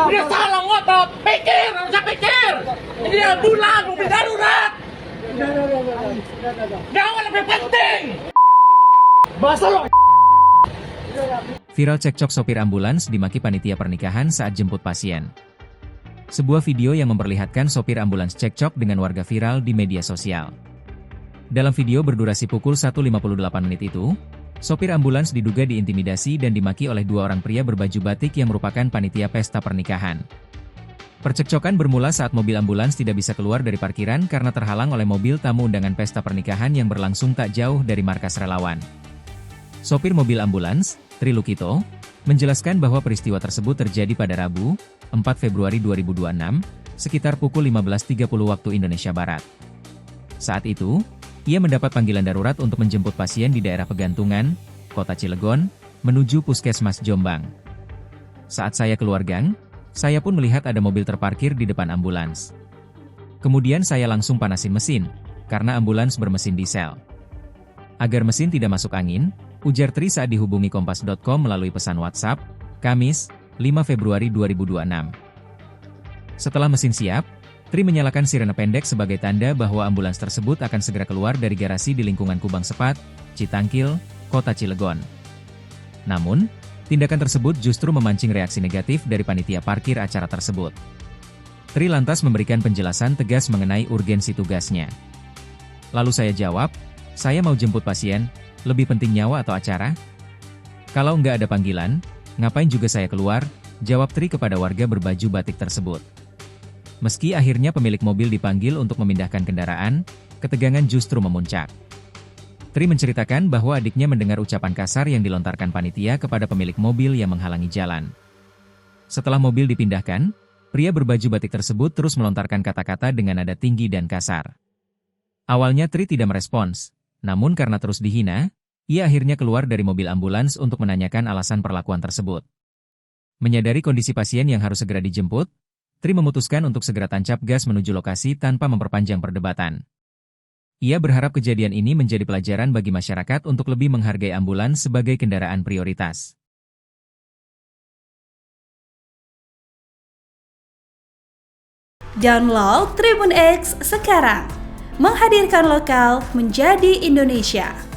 Dia salah ngotot, pikir, nggak usah pikir. Ini ambulan, mobil darurat. Nyawa lebih penting. Bahasa lo. Viral cekcok sopir ambulans dimaki panitia pernikahan saat jemput pasien. Sebuah video yang memperlihatkan sopir ambulans cekcok dengan warga viral di media sosial. Dalam video berdurasi pukul 1.58 menit itu, sopir ambulans diduga diintimidasi dan dimaki oleh dua orang pria berbaju batik yang merupakan panitia pesta pernikahan. Percekcokan bermula saat mobil ambulans tidak bisa keluar dari parkiran karena terhalang oleh mobil tamu undangan pesta pernikahan yang berlangsung tak jauh dari markas relawan. Sopir mobil ambulans, Tri Lukito, menjelaskan bahwa peristiwa tersebut terjadi pada Rabu, 4 Februari 2026, sekitar pukul 15.30 waktu Indonesia Barat. Saat itu, ia mendapat panggilan darurat untuk menjemput pasien di daerah Pegantungan, Kota Cilegon, menuju Puskesmas Jombang. Saat saya keluar gang, saya pun melihat ada mobil terparkir di depan ambulans. Kemudian saya langsung panasin mesin, karena ambulans bermesin diesel. Agar mesin tidak masuk angin, ujar Tri saat dihubungi Kompas.com melalui pesan WhatsApp, Kamis, 5 Februari 2026. Setelah mesin siap, Tri menyalakan sirene pendek sebagai tanda bahwa ambulans tersebut akan segera keluar dari garasi di lingkungan Kubang Sepat, Citangkil, Kota Cilegon. Namun, tindakan tersebut justru memancing reaksi negatif dari panitia parkir acara tersebut. Tri lantas memberikan penjelasan tegas mengenai urgensi tugasnya. Lalu saya jawab, saya mau jemput pasien, lebih penting nyawa atau acara? Kalau nggak ada panggilan, ngapain juga saya keluar, jawab Tri kepada warga berbaju batik tersebut. Meski akhirnya pemilik mobil dipanggil untuk memindahkan kendaraan, ketegangan justru memuncak. Tri menceritakan bahwa adiknya mendengar ucapan kasar yang dilontarkan panitia kepada pemilik mobil yang menghalangi jalan. Setelah mobil dipindahkan, pria berbaju batik tersebut terus melontarkan kata-kata dengan nada tinggi dan kasar. Awalnya Tri tidak merespons, namun karena terus dihina, ia akhirnya keluar dari mobil ambulans untuk menanyakan alasan perlakuan tersebut. Menyadari kondisi pasien yang harus segera dijemput, Tri memutuskan untuk segera tancap gas menuju lokasi tanpa memperpanjang perdebatan. Ia berharap kejadian ini menjadi pelajaran bagi masyarakat untuk lebih menghargai ambulans sebagai kendaraan prioritas. Download Tribun X sekarang, menghadirkan lokal menjadi Indonesia.